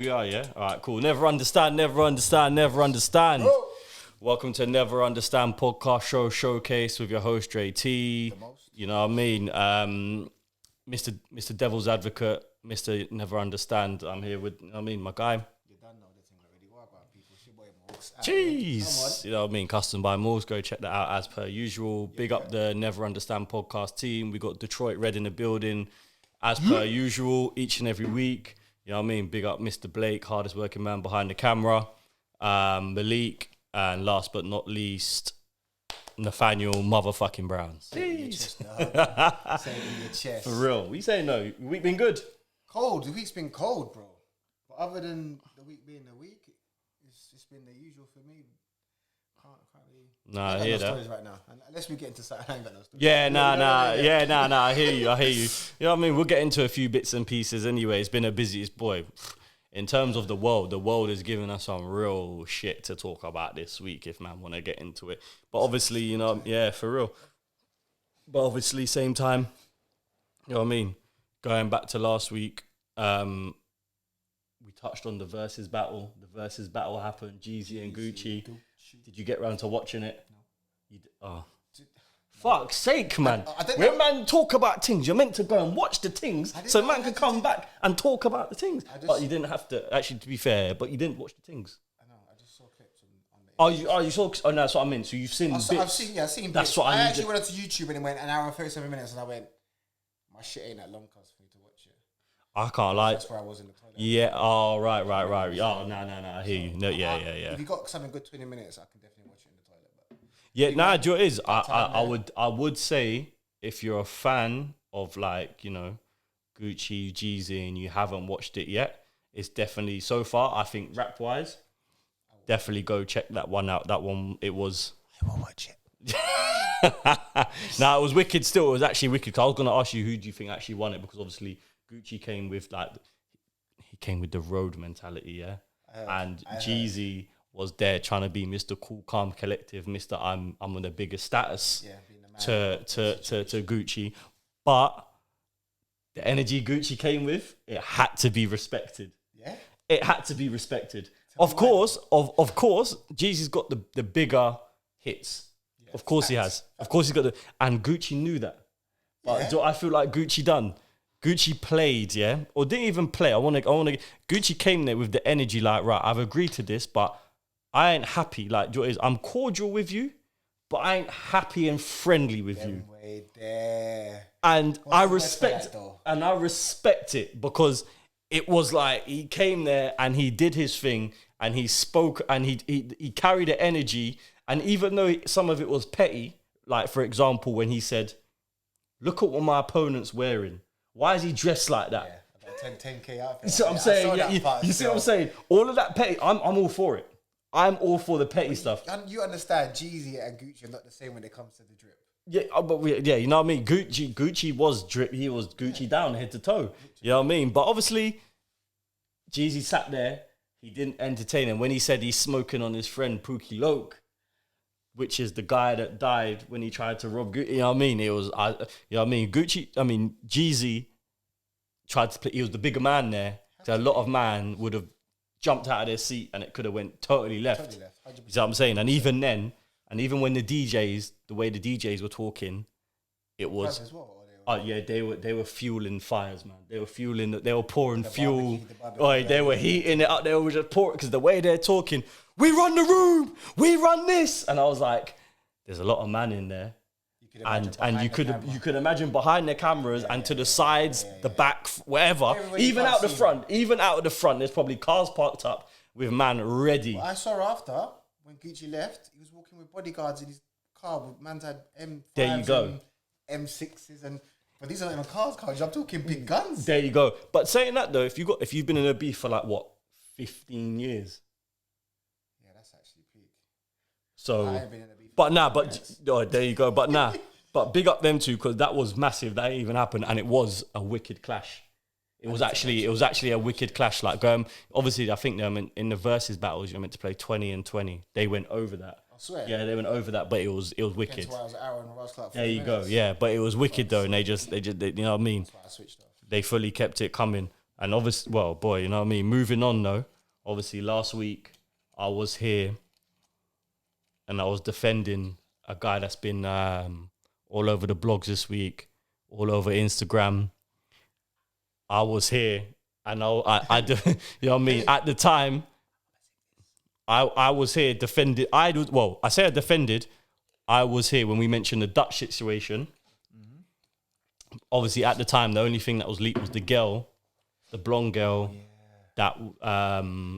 We are, yeah? All right, cool. Never understand. Oh. Welcome to Never Understand Podcast Showcase with your host, Dre T. You know what I mean? Mr. Devil's Advocate, Mr. Never Understand. I'm here with, my guy. You don't know the thing already. What about people? It's your boy Morgs. Jeez. You know what I mean? Custom by Morgs. Go check that out as per usual. Big up the Never Understand Podcast team. We got Detroit Red in the building as per usual each and every week. You know what I mean? Big up Mr. Blake, hardest working man behind the camera. Malik, and last but not least, Nathaniel motherfucking Brown. Say it in your chest. For real. What you saying though? Week been good? Cold. The week's been cold, bro. But other than the week being the week, it's just been the usual for me. Can't really... Nah, I hear that. Stories right now. Unless we get into something, I ain't got no stories. Nah, I hear you. You know what I mean? We'll get into a few bits and pieces anyway. It's been a busiest boy. In terms of the world has given us some real shit to talk about this week if man want to get into it. But obviously, you know, yeah, for real. But obviously, same time, you know what I mean? Going back to last week, we touched on the versus battle. The versus battle happened, Jeezy and Gucci. Did you get round to watching it? No. Oh. Fuck's sake, man. When man talk about things, you're meant to go and watch the things so man can come back and talk about the things. But you didn't have to, actually, to be fair, but you didn't watch the things. I know, I just saw clips on the you saw, oh no, that's what I mean. So you've seen bits. I've seen that's bits. What I actually went to YouTube and it went an hour and 37 minutes and I went, my shit ain't that long, cuz, for me to watch it. I can't lie. That's where I was in the toilet. Yeah, oh, right. Oh, no, I hear you. No, yeah. If you got something good 20 minutes, I can definitely watch it in the toilet. But yeah, do you know what it is? I would say if you're a fan of, like, you know, Gucci, Jeezy, and you haven't watched it yet, it's definitely, so far, I think rap-wise, definitely go check that one out. That one, I will watch it. Nah, it was wicked still. It was actually wicked. I was going to ask you, who do you think actually won it? Because obviously Gucci came with, like, he came with the road mentality, yeah? And Jeezy was there trying to be Mr. Cool, Calm, Collective, Mr. I'm on the biggest status to Gucci. But the energy Gucci came with, it had to be respected. Yeah? It had to be respected. Of course, Jeezy's got the bigger hits. Yeah, of course he has. Of course he's got and Gucci knew that. But do I feel like Gucci done? Gucci played, yeah? Or didn't even play. I want to. Gucci came there with the energy like, right, I've agreed to this, but I ain't happy. Like, I'm cordial with you, but I ain't happy and friendly with you. And I respect it because it was like he came there and he did his thing and he spoke and he carried the energy. And even though some of it was petty, like, for example, when he said, look at what my opponent's wearing. Why is he dressed like that? Yeah, about 10K outfit. You see what I'm saying? You see what I'm saying? All of that petty, I'm all for it. I'm all for the petty stuff. You understand, Jeezy and Gucci are not the same when it comes to the drip. Yeah, you know what I mean? Gucci was drip. He was Gucci down head to toe. You know what I mean? But obviously, Jeezy sat there. He didn't entertain him. When he said he's smoking on his friend Pookie Loke, which is the guy that died when he tried to rob Gucci. You know what I mean? It was, you know what I mean? Jeezy tried to play. He was the bigger man there. So a lot of man would have jumped out of their seat and it could have went totally left. You see what I'm saying? And even then, and even when the way the DJs were talking, it was... They were fueling fires, man. They were pouring fuel. They were heating it up. They were just pouring, because the way they're talking, we run the room, we run this. And I was like, there's a lot of man in there. And you could imagine behind the cameras and to the sides, the back, wherever, even out the front, there's probably cars parked up with man ready. Well, I saw after, when Gucci left, he was walking with bodyguards in his car with man's had M5s there you go. and M6s but these are not even cars. I'm talking big guns. There you go. But saying that though, if you've been in a beef for like what, 15 years? Yeah, that's actually peak. So, I ain't been in a beef. There you go. But big up them two, because that was massive. That even happened, and it was a wicked clash. It was actually a wicked clash. Like, obviously, I think in the versus battles, you're meant to play 20 and 20. They went over that. I swear. Yeah, they went over that, but it was wicked. That's why I was an hour and I was like, there you go. Yeah, but it was wicked though, and they you know what I mean? That's why I switched off. They fully kept it coming. And obviously, well, boy, you know what I mean? Moving on, though. Obviously, last week, I was here and I was defending a guy that's been all over the blogs this week, all over Instagram. I was here and I you know what I mean? At the time, I was here defended. I say I defended. I was here when we mentioned the Dutch situation. Mm-hmm. Obviously, at the time, the only thing that was leaked was the girl, the blonde girl that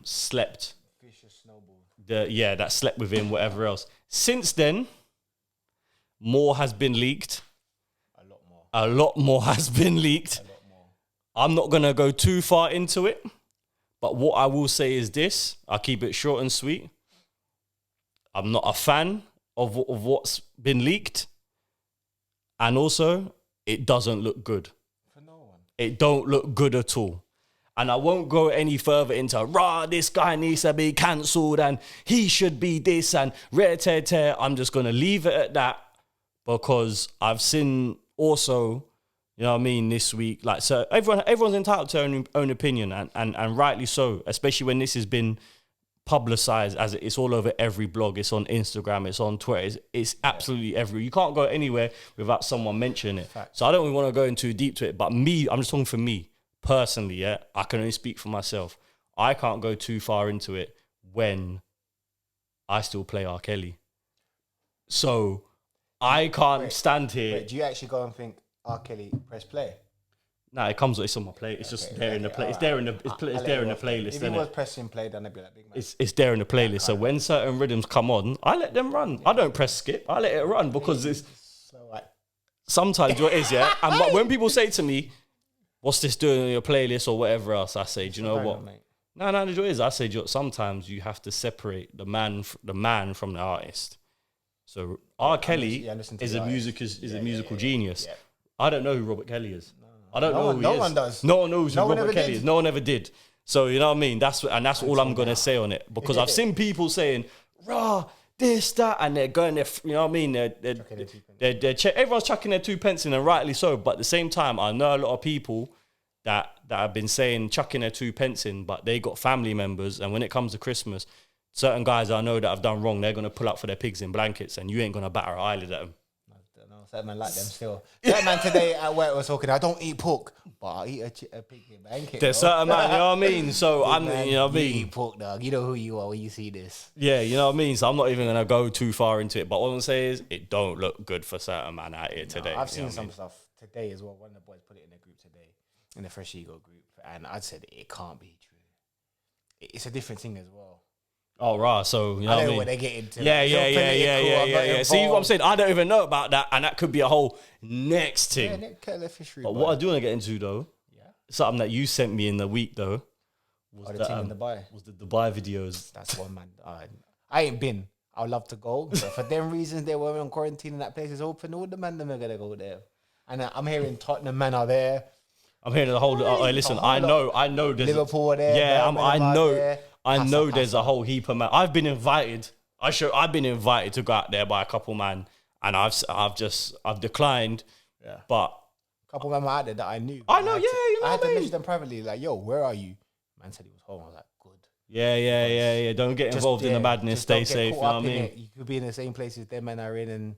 slept. Vicious snowball. That slept with him, whatever else. Since then, more has been leaked. A lot more has been leaked. I'm not going to go too far into it. But what I will say is this. I'll keep it short and sweet. I'm not a fan of what's been leaked. And also, it doesn't look good. For no one. It don't look good at all. And I won't go any further into, this guy needs to be cancelled and he should be this and tear. I'm just going to leave it at that because I've seen also, you know what I mean, this week. Like, so everyone's entitled to their own opinion and rightly so, especially when this has been publicized as it's all over every blog. It's on Instagram, it's on Twitter, it's absolutely everywhere. You can't go anywhere without someone mentioning it. Fact. So I don't really want to go in too deep to it, but I'm just talking for me. Personally, I can only speak for myself. I can't go too far into it when I still play R. Kelly. So I can't stand here. Wait, do you actually go and think R. Kelly press play? No, it's on my play. It's just there in the play. It's there in the playlist. If it was pressing play, then I'd be like, big man. It's there in the playlist. So when certain rhythms come on, I let them run. I don't press skip. I let it run because it's sometimes what it is, yeah. And but when people say to me, what's this doing on your playlist or whatever else? I say, do you know what? No, the joy is, I say, sometimes you have to separate the man from the artist. So R. Kelly is a musical genius. Yeah. I don't know who Robert Kelly is. I don't know who he is. No one does. No one knows who Robert Kelly is. No one ever did. So you know what I mean? That's all I'm gonna say on it. Because I've seen people saying, this, that, and they're going there, you know what I mean? Everyone's chucking their 2 pence in, and rightly so. But at the same time, I know a lot of people that have been saying chucking their 2 pence in, but they got family members, and when it comes to Christmas, certain guys I know that have done wrong, they're gonna pull up for their pigs in blankets, and you ain't gonna batter an eyelid at them. That man like them still. That man today at work was talking, I don't eat pork, but I eat a pig in blanket. There's certain man, you know what I mean? So I'm, you know what I mean? You eat pork, dog. You know who you are when you see this. Yeah, you know what I mean? So I'm not even going to go too far into it. But what I'm going to say is, it don't look good for certain man out here today. I've seen some stuff today as well. One of the boys put it in the group today, in the Fresh Ego group. And I said, it can't be true. It's a different thing as well. Oh, right. So, you know what I mean? What they get into. Yeah. See what I'm saying? I don't even know about that. And that could be a whole next thing. But what I do want to get into, though, something that you sent me in the week, though, was the team in Dubai. Was the Dubai videos. That's one, man. I ain't been. I would love to go. But for them reasons, they were on quarantine and that place is open. All the men are going to go there. And I'm hearing Tottenham men are there. I'm hearing the whole... listen, I know there's... Liverpool are there. Yeah, I know there's a whole heap of man. I've been invited. I've been invited to go out there by a couple man, and I've declined. Yeah. But a couple men out there that I knew. I know, I had to message them privately, like, "Yo, where are you?" Man said he was home. I was like, "Good." Yeah. Don't get involved in the madness. Stay safe. You know what I mean? You could be in the same places them men are in, and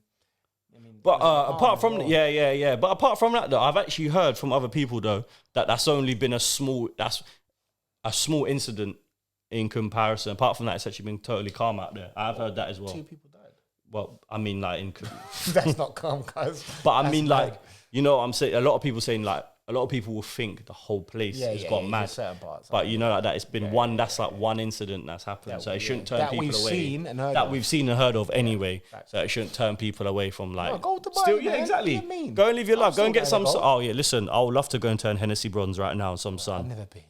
I mean. But apart from But apart from that, though, I've actually heard from other people though that that's only been a small incident. In comparison, apart from that, it's actually been totally calm out there. I've heard that as well. 2 people died. Well, I mean, like, that's not calm, guys. But I mean, like, you know, what I'm saying, a lot of people will think the whole place has gone mad. Parts, but you know, like that, it's been one incident that's happened, so it shouldn't turn people away. We've seen and heard of anyway. So it shouldn't turn people away from like. Go to Dubai, exactly. Go and live your life. Go and get some. Listen, I would love to go and turn Hennessy bronze right now. Some sun. I've never been.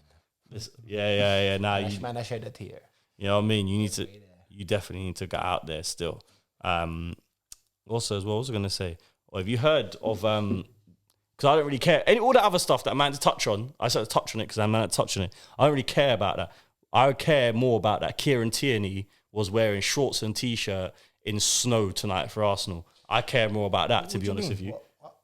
Nah, man, I shed a tear. You know what I mean? You definitely need to get out there still. Also, as well, what was I going to say? Or have you heard of, because I don't really care. All the other stuff that I'm meant to touch on, I started to touch on it because I'm meant to touch on it. I don't really care about that. I care more about that Kieran Tierney was wearing shorts and T-shirt in snow tonight for Arsenal. I care more about that, to be honest with you. What?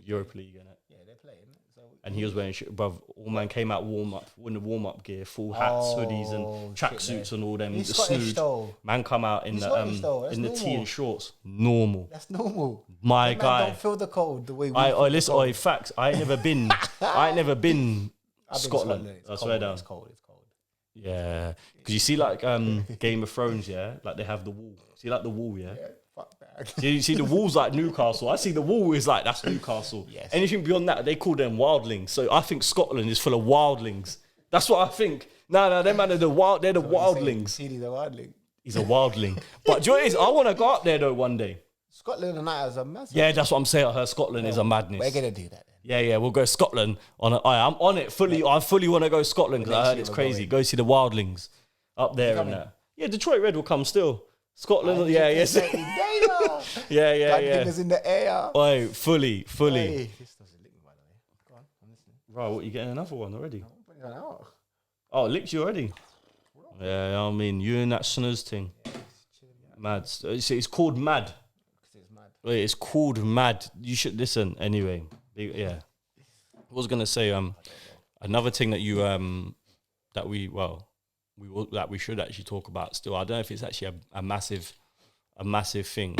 Europa League, innit? Yeah, they're playing. So And he was wearing bruv, all man came out in the warm up gear, full hats, hoodies, and tracksuits and all them. He's Scottish though. Man come out in the tee and shorts. Normal. That's normal. My guy. Don't feel the cold the way we listen, facts. I ain't never been Scotland. I swear down. It's cold. Yeah. Because you see like Game of Thrones, yeah? Like they have the wall. See like the wall, yeah? Fuck that. You see the wall's like Newcastle. I see the wall is like, that's Newcastle. Yes. Anything beyond that, they call them wildlings. So I think Scotland is full of wildlings. That's what I think. No, them man are they're the wildlings. He's a wildling. He's a wildling. But do you know what it is? I want to go up there though one day. Scotland and I is a massive. Yeah, that's what I'm saying. I heard Scotland is a madness. We're going to do that then. Yeah, we'll go Scotland. I'm on it fully. I fully want to go Scotland because I heard it's crazy. Go see the wildlings up there and that. Yeah, Detroit Red will come still. Scotland, yes. Yeah. Fingers in the air. Oi, fully. Hey, this doesn't lick me, by the way. Go on, I'm listening. Right, what, you getting another one already? I'm putting it out. Oh, it licked you already? Yeah, I mean, you and that snooze thing. Mad. It's called Mad. Wait, it's called Mad. You should listen anyway. Yeah. I was gonna say another thing that you that we should actually talk about still. I don't know if it's actually a massive thing,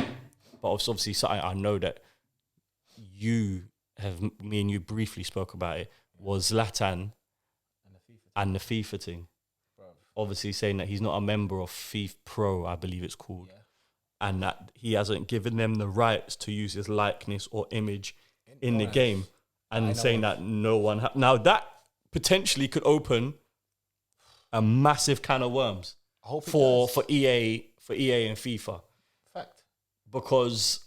but obviously something I know that me and you briefly spoke about it was Zlatan and the FIFA thing. Obviously saying that he's not a member of FIFA Pro, I believe it's called. Yeah. And that he hasn't given them the rights to use his likeness or image in the game, and saying that no one... Now, that potentially could open a massive can of worms for EA and FIFA. Fact. Because,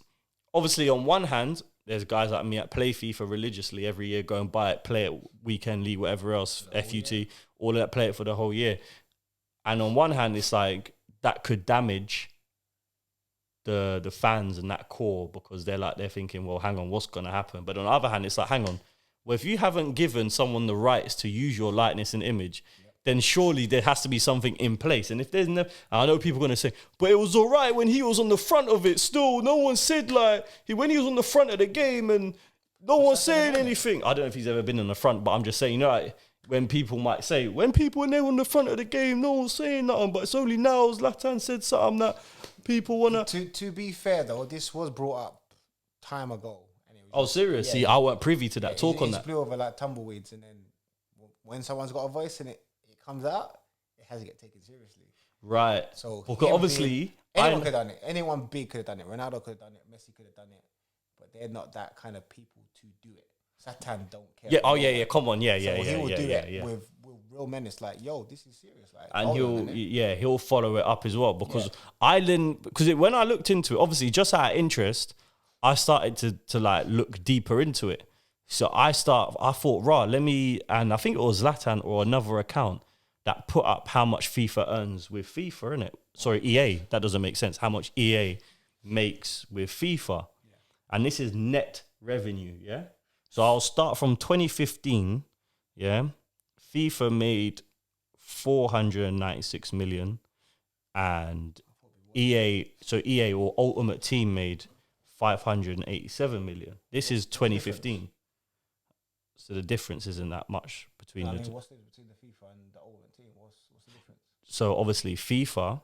obviously, on one hand, there's guys like me that play FIFA religiously every year, go and buy it, play it, weekend league, whatever else, FUT, all of that, play it for the whole year. And on one hand, it's like, that could damage the fans and that core, because they're thinking, well, hang on, what's going to happen? But on the other hand, it's like, hang on, well, if you haven't given someone the rights to use your likeness and image, then surely there has to be something in place. And if there's I know people are going to say, but it was all right when he was on the front of it still. No one said when he was on the front of the game and no one saying anything. I don't know if he's ever been on the front, but I'm just saying, when people might say, when they were on the front of the game, no one's saying nothing, but it's only now Zlatan said something that people want to... To be fair, though, this was brought up time ago. Oh, serious? Yeah. See, I weren't privy to that talk on that. It's blew over like tumbleweeds, and then when someone's got a voice in it, it comes out, it has to get taken seriously. Right. So because obviously... anyone could have done it. Anyone big could have done it. Ronaldo could have done it. Messi could have done it. But they're not that kind of people to do it. Satan don't care. Yeah, come on, yeah. He will do it with real men. It's like, yo, this is serious. Like, and he'll follow it up as well, because when I looked into it, obviously just out of interest, I started to like look deeper into it. So I thought, and I think it was Zlatan or another account that put up how much FIFA earns with FIFA, innit? Sorry, EA. That doesn't make sense. How much EA makes with FIFA. Yeah. And this is net revenue, yeah? So I'll start from 2015, yeah? FIFA made 496 million, and EA or Ultimate Team made 587 million. This is 2015. So the difference isn't that much between the two. What's the difference between the FIFA and the Ultimate Team? What's the difference? So obviously FIFA...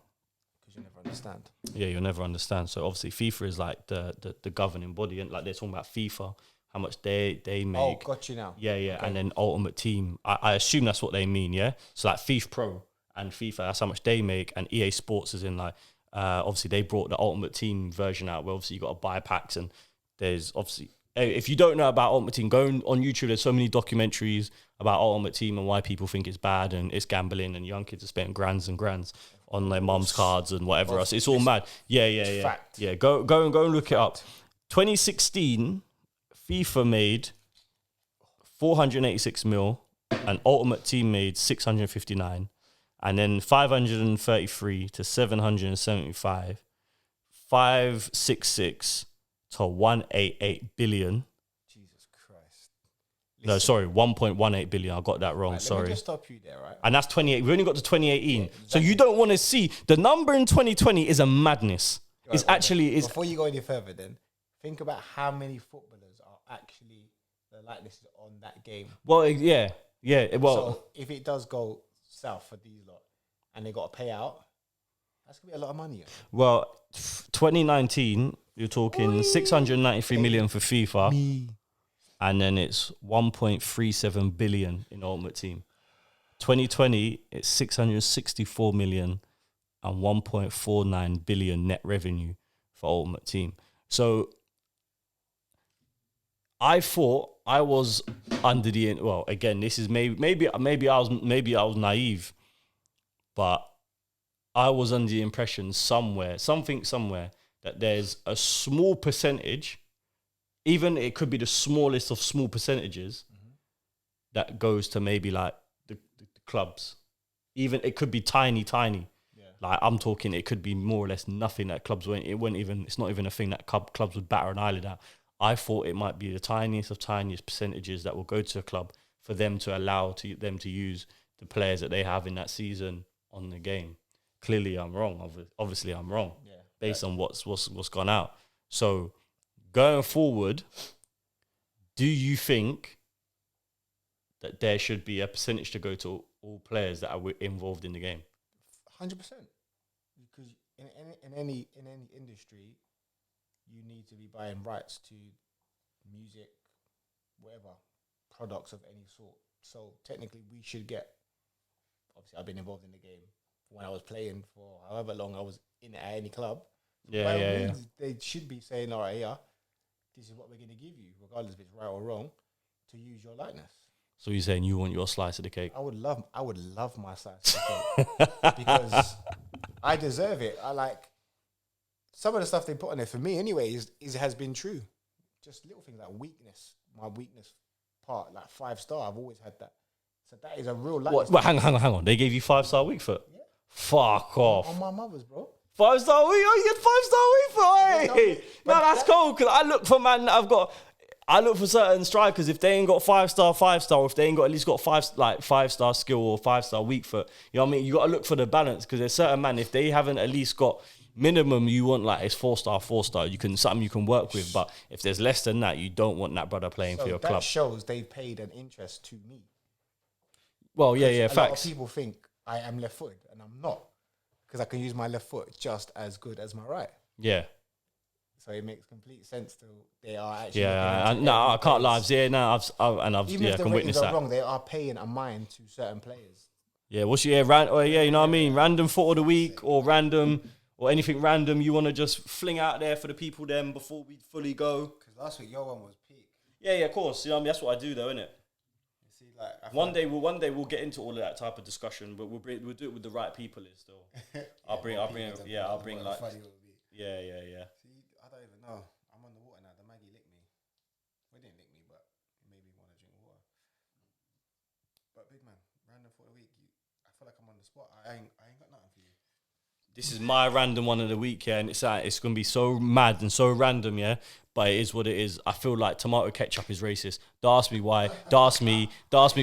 Because you never understand. Yeah, you'll never understand. So obviously FIFA is like the governing body, and like they're talking about FIFA, how much they make. Oh, got you now. Yeah, okay. And then Ultimate Team, I assume that's what they mean, yeah? So like FIFA Pro and FIFA, that's how much they make, and EA Sports is in like, obviously they brought the Ultimate Team version out where obviously you got to buy packs, and there's obviously, if you don't know about Ultimate Team, go on YouTube, there's so many documentaries about Ultimate Team and why people think it's bad and it's gambling and young kids are spending grands and grands on their mum's cards and whatever else. It's all mad. Yeah. Fact. Yeah, go and look it up. 2016, FIFA made 486 mil, and Ultimate Team made 659, and then 533 to 775, 566 to 188 billion. Jesus Christ. No, sorry, 1.18 billion. I got that wrong. Sorry. Let me just stop you there, right? And that's 28. We've only got to 2018. Yeah, exactly. So you don't want to see the number in 2020 is a madness. Right, before you go any further, then think about how many footballers are actually the likeness is on that game. Well, yeah. Well, So if it does go south for these lot and they got to pay out, that's gonna be a lot of money. Yeah. well, 2019, you're talking 693 million for FIFA, and then it's 1.37 billion in Ultimate Team. 2020, it's 664 million and 1.49 billion net revenue for Ultimate Team. So I thought I was under the, well, again, this is maybe I was naive, but I was under the impression somewhere that there's a small percentage, even it could be the smallest of small percentages, that goes to maybe like the clubs. Even it could be tiny. Yeah. Like I'm talking, it could be more or less nothing that clubs it's not even a thing that clubs would batter an eyelid at. I thought it might be the tiniest of tiniest percentages that will go to a club for them to allow them to use the players that they have in that season on the game. Clearly, I'm wrong. Obviously, I'm wrong based on what's gone out. So, going forward, do you think that there should be a percentage to go to all players that are involved in the game? 100%. Because in any industry, you need to be buying rights to music, whatever, products of any sort. So technically, we should get. Obviously, I've been involved in the game when I was playing for however long I was in at any club. Yeah. They should be saying, all right, here, this is what we're going to give you, regardless if it's right or wrong, to use your likeness. So you're saying you want your slice of the cake? I would love my slice of the cake because I deserve it. I like some of the stuff they put on there for me, anyway, has been true. Just little things like weakness, my weakness part, like 5-star. I've always had that. So that is a real likeness. What? Hang on. They gave you 5-star weak foot? Yeah. Fuck off. On my mother's, bro. 5-star week? Oh, you get 5-star week for it? No, that's cool, because I look for I look for certain strikers, if they ain't got 5-star, or if they ain't got at least got 5-star skill or 5-star weak foot, you know what I mean? You got to look for the balance, because there's certain man, if they haven't at least got minimum, you want like it's 4-star, you can work with, but if there's less than that, you don't want that brother playing for your club. That shows they paid an interest to me. Well, yeah, facts. A lot of people think I am left-footed, and I'm not, because I can use my left foot just as good as my right. Yeah. So it makes complete sense to they are actually. Yeah, I can't lie. Yeah, no, I've even if the can witness ratings are that. wrong, they are paying a mind to certain players. Yeah, you know what I mean? Random thought of the week or random or anything random you want to just fling out there for the people then before we fully go. Because last week your one was peak. Yeah, of course. You know what I mean? That's what I do though, innit? See, like one day we'll get into all of that type of discussion, but we'll do it with the right people. Still, I'll bring like yeah. See, I don't even know. I'm on the water now. The Maggie licked me. Well, it didn't lick me, but it made me want to drink water. But big man, random for the week. I feel like I'm on the spot. I ain't got nothing for you. This is my random one of the week, yeah, and it's gonna be so mad and so random, yeah. But it is what it is. I feel like tomato ketchup is racist. Don't ask me why. Don't ask me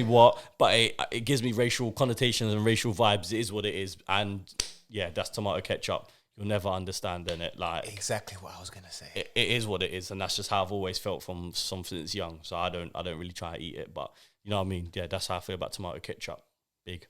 what. But it gives me racial connotations and racial vibes. It is what it is, and yeah, that's tomato ketchup. You'll never understand, innit? Like exactly what I was gonna say. It is what it is, and that's just how I've always felt from since young. So I don't really try to eat it, but you know what I mean. Yeah, that's how I feel about tomato ketchup. Big.